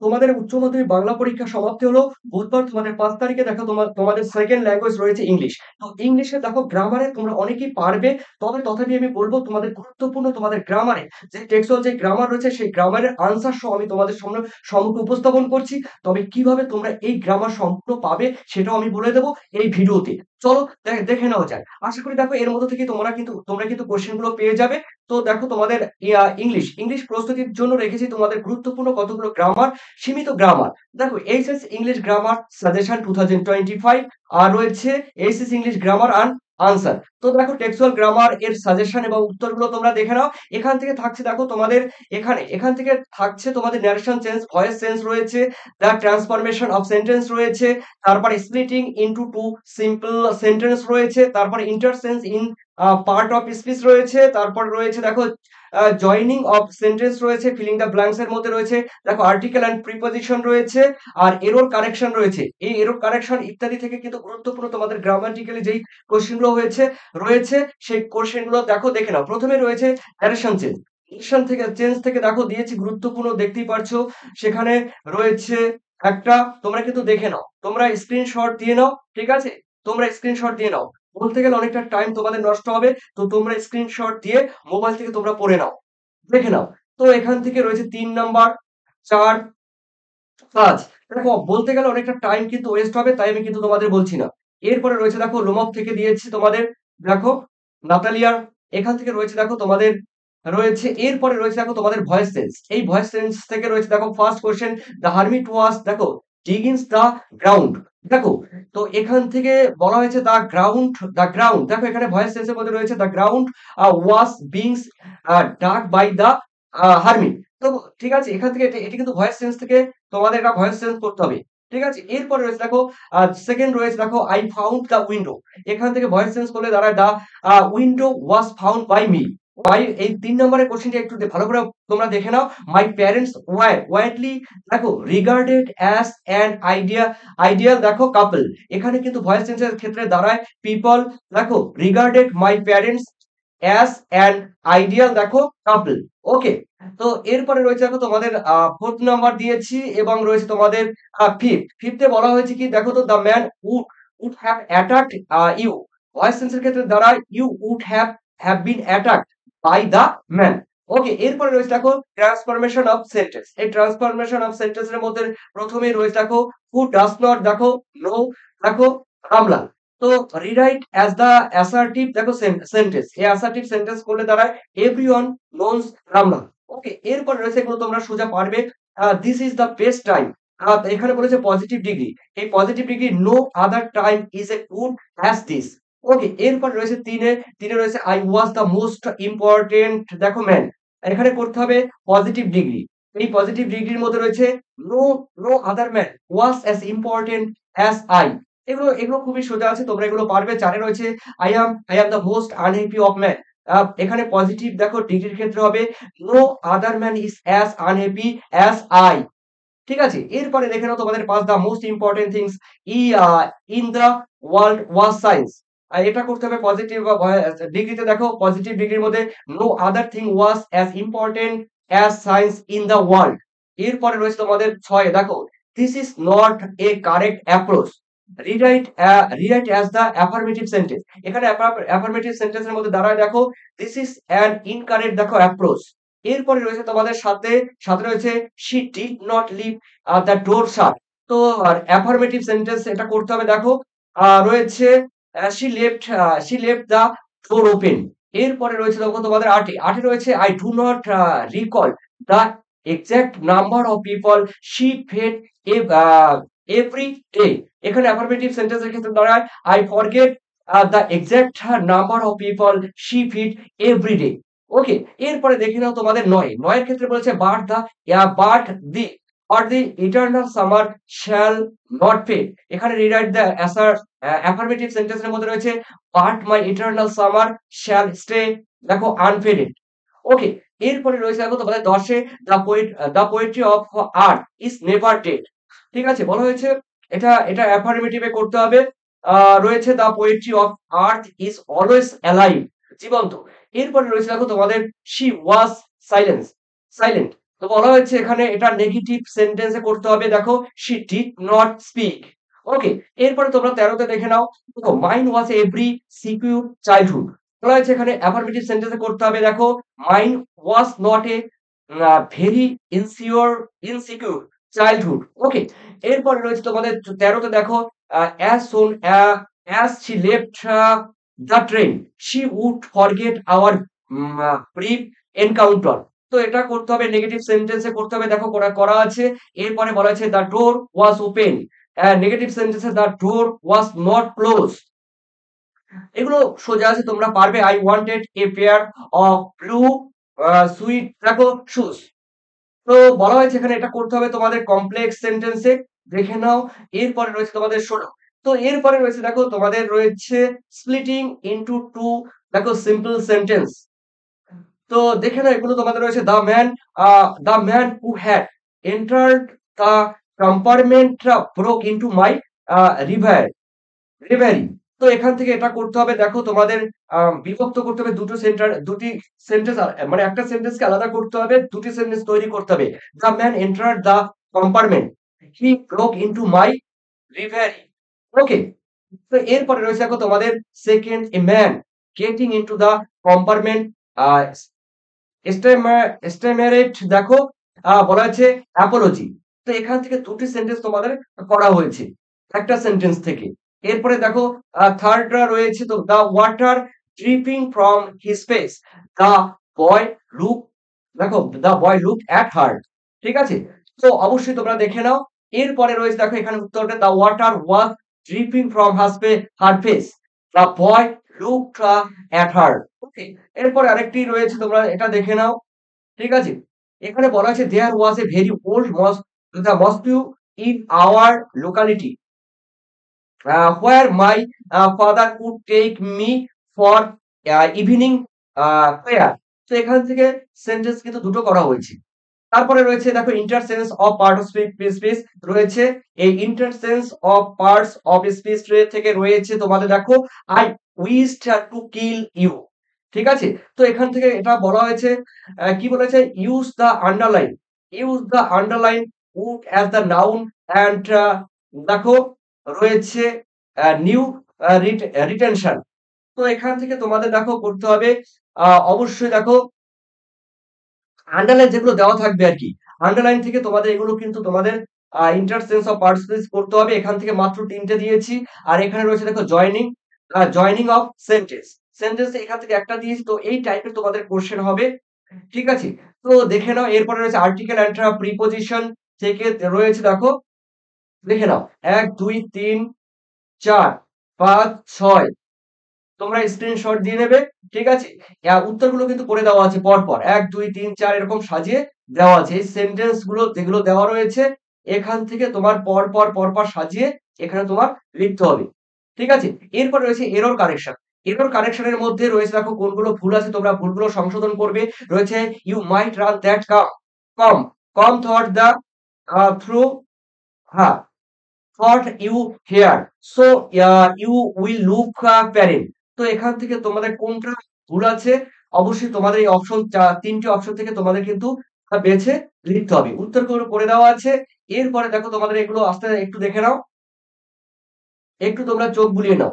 তোমাদের উচ্চ মাধ্যমিক বাংলা পরীক্ষা সমাপ্তি হলো বুধবার তোমাদের ৫ তারিখে। দেখো তোমাদের সেকেন্ড ল্যাঙ্গুয়েজ রয়েছে ইংলিশ। তো ইংলিশে দেখো গ্রামারে তোমরা অনেকেই পারবে। তবে তথাপি আমি বলব তোমাদের গুরুত্বপূর্ণ তোমাদের গ্রামারে যে টেক্সচুয়াল যে গ্রামার রয়েছে সেই গ্রামারের আনসার সহ আমি তোমাদের সম্মুখে উপস্থাপন করছি। তবে কিভাবে তোমরা এই গ্রামার সম্পূর্ণ পাবে সেটাও আমি বলে দেব এই ভিডিওতে। চলো দেখে নেওয়া যাক। আশা করি দেখো এর মধ্যে থেকে তোমরা কিন্তু কোয়েশ্চেন গুলো পেয়ে যাবে। তো দেখো তোমাদের ইংলিশ প্রস্তুতির জন্য রেখেছি তোমাদের গুরুত্বপূর্ণ কতগুলো গ্রামার, সীমিত গ্রামার। দেখো এইচএস ইংলিশ গ্রামার সাজেশন 2025 আর রয়েছে HS English grammar and answer. তো দেখো টেক্সচুয়াল গ্রামার এর সাজেশন এবং উত্তরগুলো তোমরা দেখে নাও। এখান থেকে থাকছে দেখো তোমাদের এখান থেকে থাকছে তোমাদের ন্যারেশন চেঞ্জ, ভয়েস চেঞ্জ রয়েছে, দ্য ট্রান্সফরমেশন অফ সেন্টেন্স রয়েছে, তারপরে splitting into two simple sentence রয়েছে, তারপরে interchange in part of speech রয়েছে, তারপর রয়েছে দেখো জয়নিং অফ সেন্টেন্স রয়েছে, ফিলিং দ্য ব্ল্যাঙ্কস এর মধ্যে রয়েছে দেখো আর্টিকেল এন্ড প্রিপজিশন রয়েছে, আর এরর কারেকশন রয়েছে। এই এরর কারেকশন ইত্যাদি থেকে কিন্তু গুরুত্বপূর্ণ তোমাদের গ্রামাটিক্যালি যেই কোশ্চেন গুলো রয়েছে সেই কোশ্চেন গুলো দেখে নাও। প্রথমে রয়েছে ন্যারেশন চেঞ্জ। ন্যারেশন থেকে চেঞ্জ থেকে দেখো দিয়েছি গুরুত্বপূর্ণ, দেখতেই পারছো সেখানে রয়েছে একটা, তোমরা কিন্তু দেখে নাও, তোমরা স্ক্রিনশট দিয়ে নাও, ঠিক আছে? তোমরা স্ক্রিনশট দিয়ে নাও। বলতে গেলে অনেকটা টাইম তোমাদের নষ্ট হবে। তো তোমরা স্ক্রিনশট দিয়ে মোবাইল থেকে তোমরা পড়ে নাও, দেখে নাও। তো এখান থেকে রয়েছে ৩ নাম্বার, ৪, ৫। দেখো বলতে গেলে অনেকটা টাইম কিন্তু ওয়েস্ট হবে, তাই আমি কিন্তু তোমাদের বলছি না। এরপরে রয়েছে দেখো লোমক থেকে দিয়েছি তোমাদের, দেখো নাতালিয়ার। এখান থেকে রয়েছে দেখো তোমাদের এরপরে রয়েছে দেখো তোমাদের ভয়েস চেঞ্জ। এই ভয়েস চেঞ্জ থেকে রয়েছে দেখো ফার্স্ট কোয়েশ্চেন, দ্য হারমিট ওয়াজ দেখো ডিগিংস দ্য গ্রাউন্ড। দেখো তো এখান থেকে বলা হয়েছে দ্য গ্রাউন্ড দেখো এখানে ভয়েস চেঞ্জের মধ্যে রয়েছে the ground was being dug by the hermit. তো ঠিক আছে, এখান থেকে এটি কিন্তু ভয়েস চেঞ্জ থেকে তোমাদের এটা ভয়েস চেঞ্জ করতে হবে। ঠিক আছে? এরপরে রয়েছে দেখো সেকেন্ড রয়েছে দেখো আই ফাউন্ড দ্য উইন্ডো। এখান থেকে ভয়েস চেঞ্জ করলে দাঁড়ায় the window was found by me. এই ৩ নম্বরের কোশ্চেনটা একটু ভালো করে তোমরা দেখে নাও। মাই প্যারেন্টস ওয়ার ওয়াইডলি দেখো রিগার্ডেড অ্যাজ অ্যান আইডিয়াল দেখো কাপল। এখানে কিন্তু ভয়েস চেঞ্জের ক্ষেত্রে দাঁড়ায় পিপল দেখো regarded my parents as an ideal দেখো কাপল। ওকে। তো এরপরে রয়েছে দেখো তোমাদের 4th নাম্বার দিয়েছি এবং রয়েছে তোমাদের 5th এ বলা হয়েছে কি দেখো তো the man would have attacked you. Voice change এর ক্ষেত্রে দাঁড়ায় ইউ উড হ্যাভ বিন অ্যাটাকড বাই দ্য ম্যান। ওকে। এরপরে রয়েছে দেখো ট্রান্সফরমেশন অফ সেন্টেন্স। এই ট্রান্সফরমেশন অফ সেন্টেন্স এর মধ্যে প্রথমেই রয়েছে দেখো হু ডাজ নট দেখো নো দেখো রামলাল। তো রিরাইট অ্যাজ দ্য অ্যাসার্টিভ দেখো সেন্টেন্স। এই অ্যাসার্টিভ সেন্টেন্স করলে দাঁড়ায় এভরিওয়ান নোনস রামলাল। ওকে। এরপর রয়েছে এগুলো তোমরা সোজা পারবে। This is the best time. এখানে বলেছে পজিটিভ ডিগ্রি। এই positive degree no other time is a good as this. Okay. এরপর রয়েছে ৩ এ রয়েছে I was the most important দেখো ম্যান। এখানে করতে হবে পজিটিভ ডিগ্রি। এই পজিটিভ ডিগ্রির মধ্যে রয়েছে no no other man was as important as I. এগুলো খুবই সোজা আছে, তোমরা এগুলো পারবে। ৪ এ রয়েছে I am the most unhappy of man. এখানে পজিটিভ দেখো ডিগ্রির ক্ষেত্রে হবে no other man is as unhappy as I. ঠিক আছে? এরপরে দেখে নাও তোমাদের ৫ দ্য মোস্ট ইম্পোর্টেন্ট থিংস ই in the world was science. এটা করতে হবে পজিটিভ বা ডিগ্রিতে দেখো পজিটিভ ডিগ্রির মধ্যে no other thing was as important as science in the world. এরপরে রয়েছে তোমাদের ৬ এ দেখো this is not a correct approach. Rewrite as the affirmative sentence. এখানে অ্যাফার্মেটিভ সেন্টেন্স এর মধ্যে দাঁড়ায় দেখো দিস ইজ অ্যান ইনকারেক্ট দেখো অ্যাপ্রোচ। এরপরে রয়েছে তোমাদের সাথে রয়েছে she did not leave the door shut। তো অ্যাফার্মেটিভ সেন্টেন্স এটা করতে হবে দেখো রয়েছে she left the door open। এরপরে রয়েছে দেখো তোমাদের ৮ এ রয়েছে I do not recall the exact number of people she fed every day। এখানে অ্যাফার্মেটিভ সেন্টেন্স এর ক্ষেত্রে দাঁড়ায় I forget the exact number of people she feed every day। ওকে। এরপরে দেখে নাও তোমাদের ৯ এর ক্ষেত্রে বলেছে but the eternal summer shall not fade. এখানে রিরাইট দ্য অ্যাফার্মেটিভ সেন্টেন্স এর মধ্যে রয়েছে but my eternal summer shall stay দেখো আনফেডেড। ওকে। এরপরে রয়েছে দেখো তোমাদের ১০ এ the poetry of art is never dead. ঠিক আছে? বলা হয়েছে এটা অ্যাফার্মেটিভ এ করতে হবে। রয়েছে the poetry of art is always alive জীবন্ত। এরপরে রয়েছে দেখো তোমাদের she was সাইলেন্ট। তো বলা হয়েছে এখানে এটা নেগেটিভ সেন্টেন্সে করতে হবে। দেখো she did not speak। ওকে, এরপরে তোমরা ১৩ তে দেখে নাও। দেখো mine was a very secure childhood। বলা হয়েছে এখানে অ্যাফার্মেটিভ সেন্টেন্সে করতে হবে। দেখো mine was not a very insecure childhood। ওকে, এরপরে রয়েছে তোমাদের ১৩ তে দেখো as soon as she left the train she would forget our brief encounter। তো এটা করতে হবে নেগেটিভ সেন্টেন্সে করতে হবে। দেখো করা করা আছে। এরপরে বলা হয়েছে the door was open। Negative সেন্টেন্সে the door was not closed। এগুলো সোজা আছে, তোমরা পারবে। I wanted a pair of blue suede দেখো shoes। তো বলা হয়েছে এখানে এটা করতে হবে তোমাদের কমপ্লেক্স সেন্টেন্সে। দেখে নাও। এরপরে রয়েছে তোমাদের ১৬। তো এরপরে রয়েছে দেখো তোমাদের রয়েছে splitting into two দেখো সিম্পল সেন্টেন্স। তো দেখে নাও এগুলো তোমাদের রয়েছে the man who had entered the compartment broke into my reverie। তো এখান থেকে এটা করতে হবে। দেখো তোমাদের বিভক্ত করতে হবে দুটি সেন্টেন্স মানে একটা সেন্টেন্সকে আলাদা করতে হবে, দুটি সেন্টেন্স তৈরি করতে হবে। The man entered the compartment, he broke into my reverie। ওকে, তো এরপরে রয়েছে দেখো তোমাদের second a man getting into the compartment আহ স্টেমারেট দেখো বলা হয়েছে অ্যাপোলজি। তো এখান থেকে দুটি সেন্টেন্স তোমাদের করা হয়েছে একটা সেন্টেন্স থেকে। এরপরে দেখো থার্ডটা রয়েছে তো the water dripping from his face the boy look দেখো the boy look at her. ঠিক আছে, তো অবশ্যই তোমরা দেখে নাও। এরপরে রয়েছে দেখো এখানে উত্তরটা the water was dripping from her face the boy look at her. Okay, এরপরে আরেকটি রয়েছে, তোমরা এটা দেখে নাও। ঠিক আছে? এখানে বলা আছে there was a very old mosque in our locality where my father would take me for evening prayer। তো এখান থেকে সেন্টেন্স কিন্তু দুটো করা হয়েছে। তারপরে রয়েছে দেখো interchange of part of speech রয়েছে। এই interchange of parts of speech থেকে রয়েছে তোমাদের দেখো I wished to kill you. ঠিক আছে, তো এখান থেকে এটা বলা হয়েছে কি বলেছে use the underline word as the noun and দেখো রয়েছে নিউ রিটেনশন। তো এখান থেকে তোমাদের দেখো করতে হবে অবশ্যই দেখো আন্ডারলাইন যেগুলো দেওয়া থাকবে আরকি। আন্ডারলাইন থেকে তোমাদের এগুলো কিন্তু তোমাদের ইন্টারসেন্স অফ পার্টস করতে হবে। এখান থেকে মাত্র ৩ টে দিয়েছি। আর এখানে রয়েছে দেখো জয়েনিং অফ সেন্টেন্স। সেন্টেন্স এখান থেকে একটা দিয়েছি। তো এই টাইপের তোমাদের কোয়েশ্চেন হবে। ঠিক আছে? তো দেখে নাও। এরপরে রয়েছে আর্টিকেল অ্যান্ড প্রিপোজিশন থেকে রয়েছে দেখো, দেখে নাও ১, ২, ৩, ৪, ৫, ৬ তোমরা স্ক্রিনশট দিয়ে নেবে। ঠিক আছে? উত্তরগুলো কিন্তু করে দেওয়া আছে পরপর। ১, ২, ৩, ৪ এরকম সাজিয়ে দেওয়া আছে। এই সেন্টেন্স গুলো যেগুলো দেওয়া রয়েছে এখান থেকে তোমার পরপর সাজিয়ে এখানে তোমার লিখতে হবে। ঠিক আছে? এরপর রয়েছে এরর কারেকশন। এরর কারেকশন এর মধ্যে রয়েছে দেখো কোনগুলো ভুল আছে তোমরা ভুলগুলো সংশোধন করবে। রয়েছে ইউ মাইট রান দ্যাট কম কম থট দ্য থ্রু হ্যাঁ thought you hear so you will look parent। তো এখান থেকে তোমাদের কোনটা ভুল আছে অবশ্যই তোমাদের এই অপশন ৩ টে অপশন থেকে তোমাদের কিন্তু বেছে লিখতে হবে। উত্তরগুলো করে দেওয়া আছে। এরপরে দেখো তোমাদের এগুলো আস্তে একটু দেখে নাও। একটু তোমরা চোখ বুলিয়ে নাও।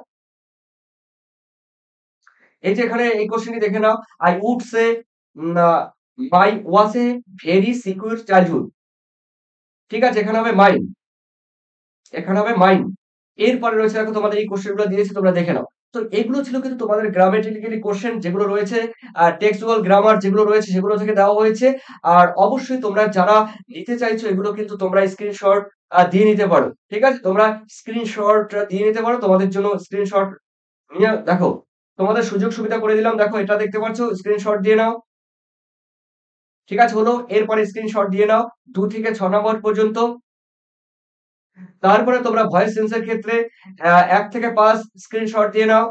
এই যে এখানে এই কোশ্চেনটি দেখে নাও। I would say my was a very secure childhood। ঠিক আছে? এখানে হবে মাইন। এখানে হবে মাইন। এরপরে রয়েছে দেখো তোমাদের এই কোশ্চেন গুলো দিয়েছি তোমরা দেখে নাও। তো এগুলো ছিল কিন্তু তোমাদের গ্রামেটিক্যালি কোশ্চেন যেগুলো রয়েছে টেক্সচুয়াল গ্রামার যেগুলো রয়েছে সেগুলো থেকে দেওয়া হয়েছে। আর অবশ্যই তোমরা যারা নিতে চাইছো এগুলো কিন্তু তোমরা স্ক্রিনশট দিয়ে নিতে পারো। ঠিক আছে? তোমরা স্ক্রিনশট দিয়ে নিতে পারো। তোমাদের জন্য স্ক্রিনশট নিয়ে দেখো তোমাদের সুযোগ সুবিধা করে দিলাম। দেখো এটা দেখতে পাচ্ছ স্ক্রিনশট দিয়ে নাও। ঠিক আছে হলো। এরপরে স্ক্রিনশট দিয়ে নাও ২ থেকে ৬ নম্বর পর্যন্ত। তারপরে তোমরা ভয়েস সেন্সের ক্ষেত্রে ১ থেকে ৫ স্ক্রিনশট দিয়ে নাও।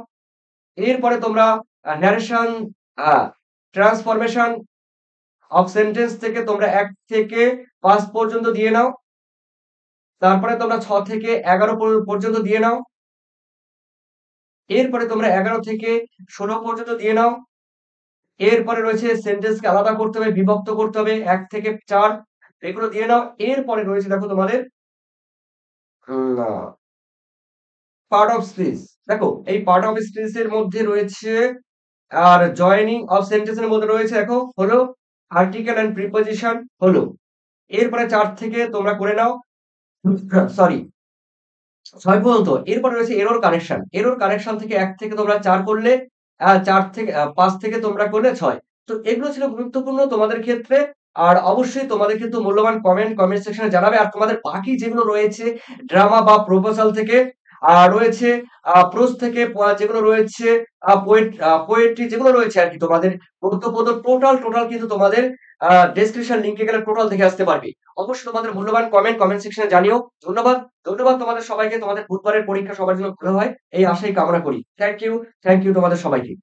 এরপরে তোমরা narration a transformation of sentence থেকে তোমরা ১ থেকে ৫ পর্যন্ত দিয়ে নাও। তারপরে তোমরা ৬ থেকে ১১ পর্যন্ত দিয়ে নাও। এরপরে তোমরা ১১ থেকে ১৬ পর্যন্ত দিয়ে নাও। এরপরে রয়েছে সেন্টেন্সকে আলাদা করতে হবে, বিভক্ত করতে হবে ১ থেকে ৪ এগুলো দিয়ে নাও। এরপরে রয়েছে দেখো তোমাদের আ পার্ট অফ স্পিচ। দেখো এই পার্ট অফ স্পিচ এর মধ্যে রয়েছে আর জয়েনিং অফ সেন্টেন্স এর মধ্যে রয়েছে দেখো হলো আর্টিকেল অ্যান্ড প্রিপোজিশন হলো। এরপরে ৪ থেকে তোমরা করে নাও সরি ৬ পর্যন্ত। এরপরে রয়েছে এরর কারেকশন। এরর কারেকশন থেকে ১ থেকে তোমরা ৪ করলে ৪ থেকে ৫ থেকে তোমরা করলে ৬। তো এগুলো ছিল গুরুত্বপূর্ণ তোমাদের ক্ষেত্রে। আর অবশ্যই তোমাদের কিন্তু মূল্যবান কমেন্ট সেকশনে জানাবে। আর তোমাদের বাকি যেগুলো রয়েছে ড্রামা বা প্রপোজাল থেকে রয়েছে প্রোজ থেকে যেগুলো রয়েছে পোয়েট্রি যেগুলো রয়েছে আরকি তোমাদের গুরুত্বপূর্ণ টোটাল কিন্তু তোমাদের ডেসক্রিপশন লিংকে গেলে টোটাল দেখে আসতে পারবে। অবশ্যই তোমাদের মূল্যবান কমেন্ট সেকশনে জানিও। ধন্যবাদ। ধন্যবাদ তোমাদের সবাইকে। তোমাদের বুধবারের পরীক্ষা সবার জন্য ভালো হয় এই আশাই কামনা করি। থ্যাংক ইউ তোমাদের সবাইকে।